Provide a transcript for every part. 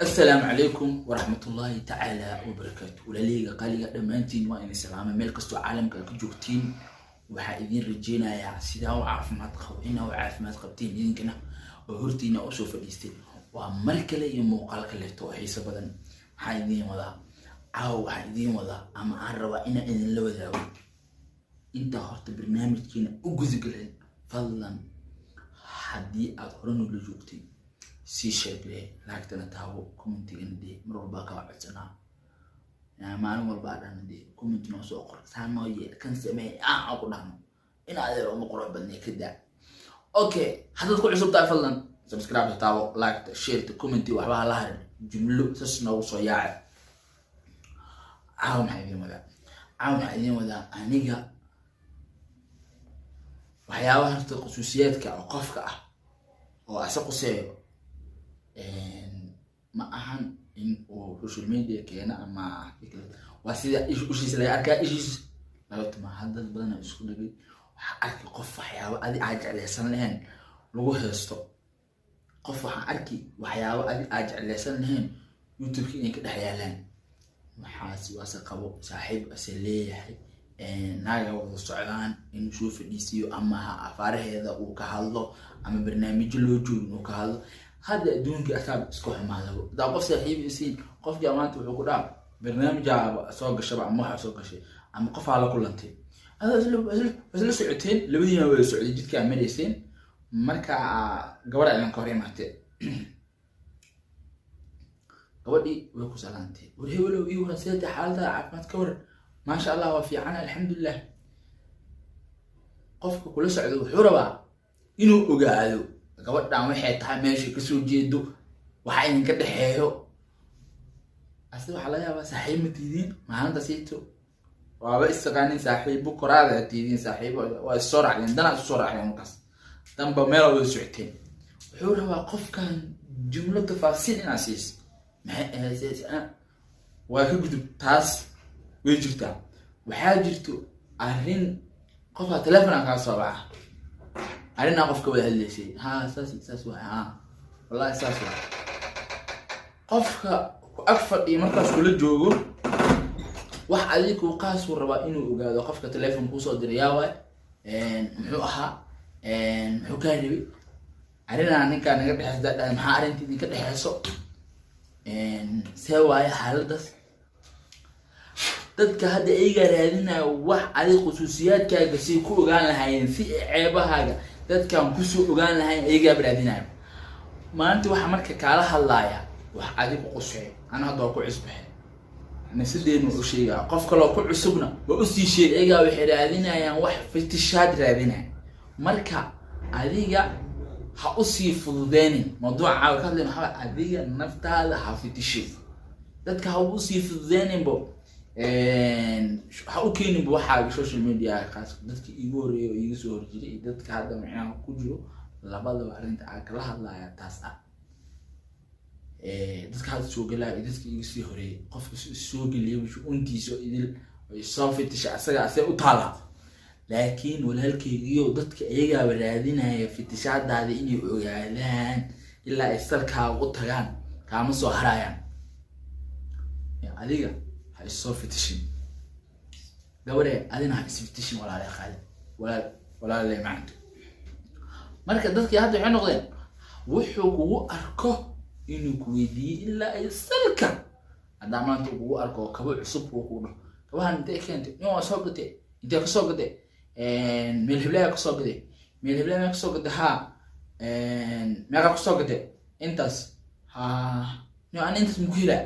السلام عليكم ورحمة الله تعالى وبركاته. ولليغا قاليغا دمانتين waa in salaamo meel kasto caalamka ka joogtiin. waxa idin rajeenayaa sida uu caafimaad qabo inaa uu caafimaad qabtiin idinkana oo hortiina u soo fadhiistay. waa mar kale iyo muuqaal kale oo xiiso badan. waxaa idin wada ama aan rabaa inaan idin la wadaago inta horta barnaamijkeena u gudagaleen. fadlan haddii aad hore noo la joogtay si sheegay laagtana taabo commentigana dee mar walba ka codsana maalin walba aan dee comment noo soo qor saano yeel kan samee aan ku dhahno in aad uma qoro badnay ka daa. okay hadda ku cusub tahay fadlan subscribe taabo like share comment waxba la harin jumlo sas noo soo yaacay. maxaa idin wada aniga waxyaabaha horta khusuusiyaadka oo qofka ah oo asal quseeyo ma ahan in uu social media keena ama waa sida ishiis la arkaa ishiis laga tuma hadda badan isku dhigay waxa arki qof waxyaabo adi aad jeclaysan lahayn lagu heesto. qof waxa arki waxyaabo adi aad jeclaysan lahayn youtube inay ka dhaxyaalaan. waxaas waasa qabo saaxiib asal leeyahay naaga wada socdaan in soo fadhiisiyo ama afaaraheeda uu ka hadlo ama barnaamij loo joogin uu ka hadlo. هذا دونك أساب إسكوح ماله ده قف سحيب يسين قف جامعات وحكودا برنامج سوق الشبع موحى سوق الشيء عم قف على كل أنتي هذا أزل سعتين لبدينا ولا سعودي جد كعمل يسين مركع جوار على كوريا معتي جوادي ويكو سلانتي وله ولو يوه سيد حالته عفمت كور ما شاء الله وفي عنا الحمد لله قف كل سعودي وحوربا إنه وقعدوا gabadhan waxay tahay meesha ka soo jeedo waxa in ka dhaxeeyo asii waxa laga yaabaa saaxiib matiidin maanta siito waaba isqaanin saaxiib koraada tiidin saaxiib waa soo raaceen dana soo raaceen markaas tanba meel oo socotay wuxuu rabaa qofkan jumlo tafaasiil in asiis waa ka gudub taas way jirtaa. waxaa jirto arrin qofka telefoonka ka soo baxa أنا أقف كوي هالشيء ها أساس ها والله أساس قفك أكثر مركز كل الجوجو واحد عليك وقاس والربا إنه وقاعد قفك تلفون بوصل درياوة محوها محو كاربي عرينا عنك أنا قبل حسد ده محارن تدي كده حسوا سواي حالدس dadka hadda ay garaadina wax ali khusuusiyad kaaga si ku ogaan lahayn si ceebahaaga dadkan ku soo ogaan lahayn ay gabradinayaan. maanta waxa marka kala hadlaaya wax adigu qosay ana hadda ku cusbay nasideen u sheega qof kale oo ku cusubna waa u sii sheeg ayaga waxay raadinayaan wax fitishaad raadinayaan. marka adiga ha u sii fududeenin mawduuca ka hadlayna waxa adiga naftaada ha fitishay dadka ha u sii fududeenin bo waxa u keenin waxa social media qaas dadka igu horeeyo igu soo horjiray dadka hadda macnaha ku jiro labada arinta aan kala hadlaaya taas ah. dadka hadda soo galay dadka igu soo horeeyay qofka soo galay wuxuu untiiso idil soo fitish asaga asay u taala laakiin walaalkaygiyo dadka ayaga waraadinaya fitishaadaada inay ogaadaan ilaa ay salka u tagaan kaama soo harayaan. adiga soo fitishin gabadhe adina ha isfitishin walaal khaalid walaal leeyahay. marka dadkii hadda waxay noqdeen wuxuu kugu arko inuu ku weydiiyo ilaa ay salka hadda maanta kugu arko kabo cusub uu ku dhaho kabahan intee keentay inuu soo gatay intee ka soo gatay meel hiblaya ka soo gatay meel hiblaya ka soo gatay ha meeqa ka soo gatay intaas ha aan intaas muhiila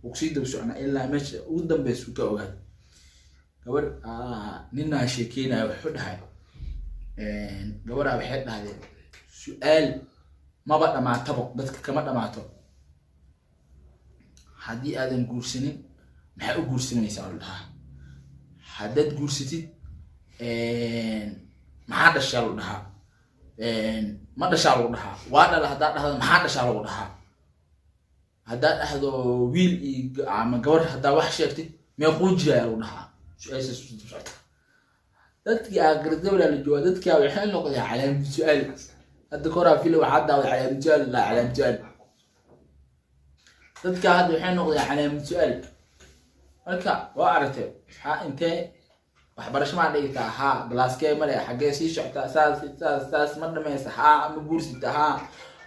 وكسيد بسعنا إلا مش ودم بس وكأوجد جبر نينا شيكينا وحدها جبرها بحدنا هذا سؤال ما بقى مع طبق بس كمان مع طبق حدي آدم جورسين محقو جورسين يسأل لها حدد جورستي ما حدا شالو لها ما حدا شالو لها وانا لهذا ما حدا شالو لها هذا أحد ويل عم جور هذا وحش يكتي ما يقول جاي ونها شو أي سؤال dadkii aqrida wala jooga dadkii waxay noqday calaamad su'aal hadda kora filo wada calaamad su'aal la calaamad su'aal dadka hadda waxay noqdeen calaamad su'aal marka waa aragtay intee waxbarasho ma dhigtaa ha blaaskee male xagee sii socota saas ma dhamaysa ha ama guursita ha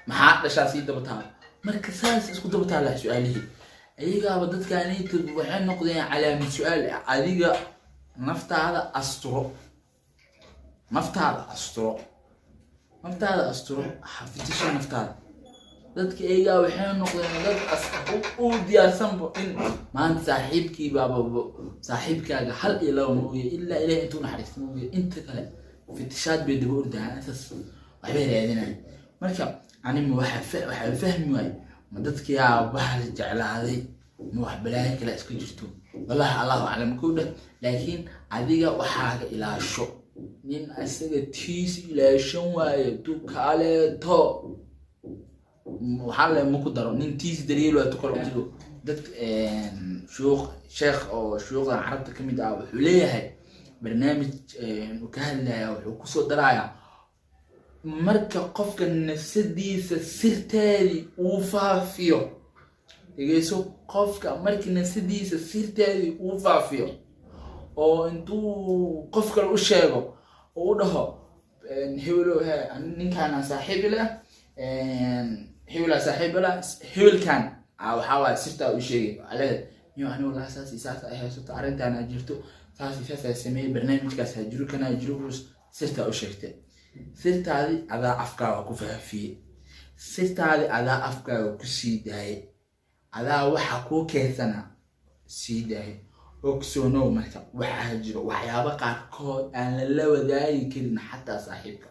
maxaa dhashaa sii dabataa marka saas isku dabataa la su'aalihii ayaga dadkaani waxay noqdeen calaamad su'aal adiga naftaada asturo xafitisha naftaada dadka ayaga waxay noqdeen dad u diyaarsan in maanta saaxiibkaaga hal iyo laba mooye ilaa ilaahay intuu naxariisto mooye inta kale fitishaad bay daba ordayaan intaas waxbay raadinayaan marka anima waxaa fahmi waaye ma dadkiyaa bahal jeclaaday ma wax balaayo kale iska jirto wallahi allahu aclam kowdha laakiin adiga waxaaga ilaasho nin isaga tiis ilaashan waaye dukaaleeto waxaa le maku daro nin tiis daryeel waa tukal ujido dad sheekh oo shuyuuqda carabta ka mid ah wuxuu leeyahay barnaamij uu ka hadlaya wuxuu kusoo darayaa marka qofka nafsadiisa sirteedii uu faafiyo dhegeyso qofka marka nafsadiisa sirteedii uu faafiyo oo intuu qof kale u sheego oo u dhaho hebelow ninkaana saaxiib leh hebelkan waxaa waaye sirtaa u sheegay aleed niyo anigu laha saas ay haysato arrintaan aa jirto saas ay sameeyey barnaamijkaas ha jiro kana jiro sirtaa u sheegtay sirtaadii adaa afkaaga ku faafiyey sirtaadii adaa afkaaga ku sii daayay adaa waxa kuu keensana sii daayay ogsoonow marka waxaa jiro waxyaabo qaarkood aan la wadaagi karin xataa saaxiibka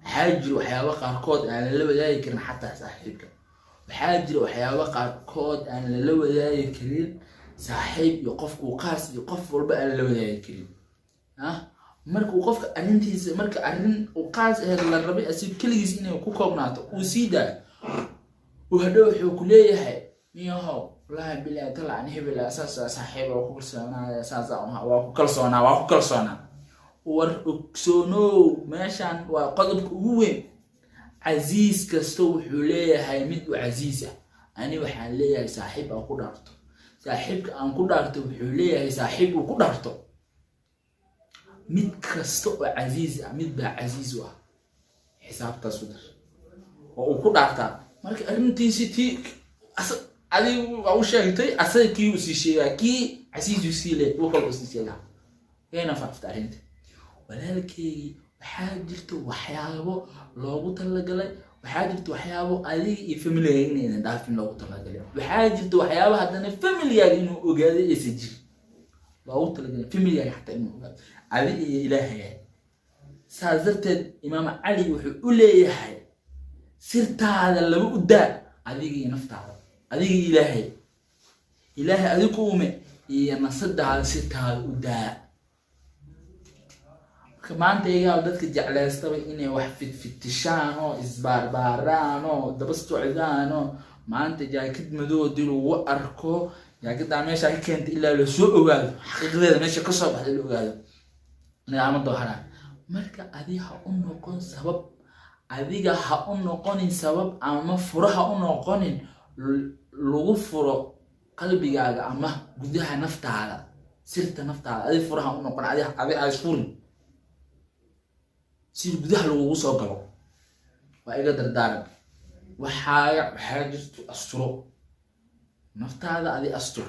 waxaa jiro waxyaabo qaarkood aan la wadaagi karin xataa saaxiibka waxaa jiro waxyaabo qaarkood aan la wadaagi karin saaxiib iyo qofku qaas iyo qof walba aan la wadaagi karin marka uu qofka arrintiisa marka arrin uu qaas ahayd la rabay asig kaligiis inay ku koobnaato uu sii daayo uu hadhow wuxuu ku leeyahay miyahow wallahi billahi tala aan hebel asaas saaxiib oo ku kalsoonaa saas waa ku kalsoonaa war ogsoonow meeshan waa qodobka ugu weyn casiis kasta wuxuu leeyahay mid u casiis ah ani waxaan leeyahay saaxiib aan ku dhaarto saaxiibka aan ku dhaarto wuxuu leeyahay saaxiib uu ku dhaarto mid kasta oo casiis ah mid baa casiis u ah xisaabtaas u dar oo uu ku dhaartaa marka arrintiisi tii adigu waa u sheegtay asaga kii uu sii sheegaa kii casiis uu sii leeyahay uu kale uu sii sheegaa kayna faafta arrinta walaalkeygii waxaa jirto waxyaabo loogu talagalay waxaa jirto waxyaabo adiga iyo familigaaga inaynan dhaafin loogu talagalay waxaa jirto waxyaabo haddana familigaaga inuu ogaaday aysan jirin loogu talagalay familigaaga xataa inuu ogaado adiga iyo ilaahay saas darteed imaam cali wuxuu u leeyahay sirtaada laba u daa adiga iyo naftaada adiga iyo ilaahay adigu uume iyo nafsadaada sirtaada u daa maanta iyaga dadka jecleystaba inay wax fitfittishaan oo isbaarbaaraan oo daba socdaan oo maanta jaakad madow dil ugu arko jaakada meesha ka keentay ilaa la soo ogaado xaqiiqdeeda meesha ka soo baxday la ogaado nidaamada hara marka adiga ha u noqonin sabab ama furaha u noqonin lagu furo qalbigaaga ama gudaha naftaada sirta naftaada adiga furaha u noqon adiga isfurin si gudaha lagu soo galo waa iga dardaaran waxaa jirto asturo naftaada adi astur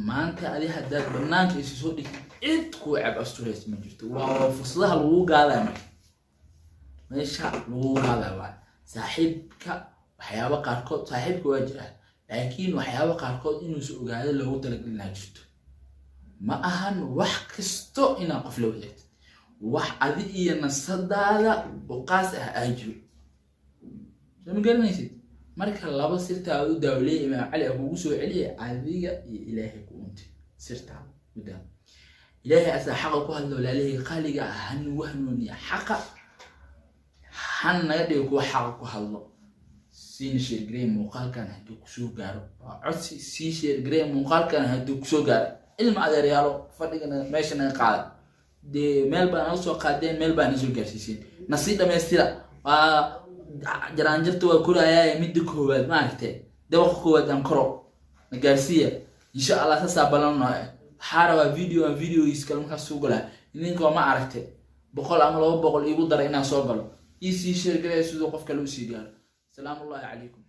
maanta adi haddaad banaanka isu soo dhigtid cid kuu cab asturays ma jirto waa fursadaha lagu gaadaya marka meesha lagu gaadaya waa saaxiibka waxyaabo qaarkood saaxiibka waa jira laakiin waxyaabo qaarkood inuusa ogaado loogu talagelinaa jirto ma ahan wax kasto inaa qof la wadaagto wax adi iyo nafsadaada oo qaas ah aajiro ma garanaysid marka laba sirtaada u daawleey imaam cali kugu soo celiyay adiga iyo ilaahay ku untay sirtaada u daa ilaahay asaa xaqa ku hadlo walaalihi qaaliga han wahnuuniya xaqa han naga dhigo kuwa xaqa ku hadlo siin share grey muuqaalkan hadduu kusoo gaaro codsi sii share grey muuqaalkan hadduu kusoo gaaro ilma adeeryaalo fadhigana meesha naga qaada de meel baan u soo qaadeen meel baan soo gaarsiiseen nasiib dhameystira waa jaraanjarta waa kuraaya mid koowaad ma aragtay dabaqa koowaad aan koro nagaarsiya insha Allah sasa balanno xarawa videoiska marka soo gala idinka ma aragtay 100 ama 200 igu daray inaan soo galo ii sii share garay sidoo qofka loo sii gaaro salaamu alaykum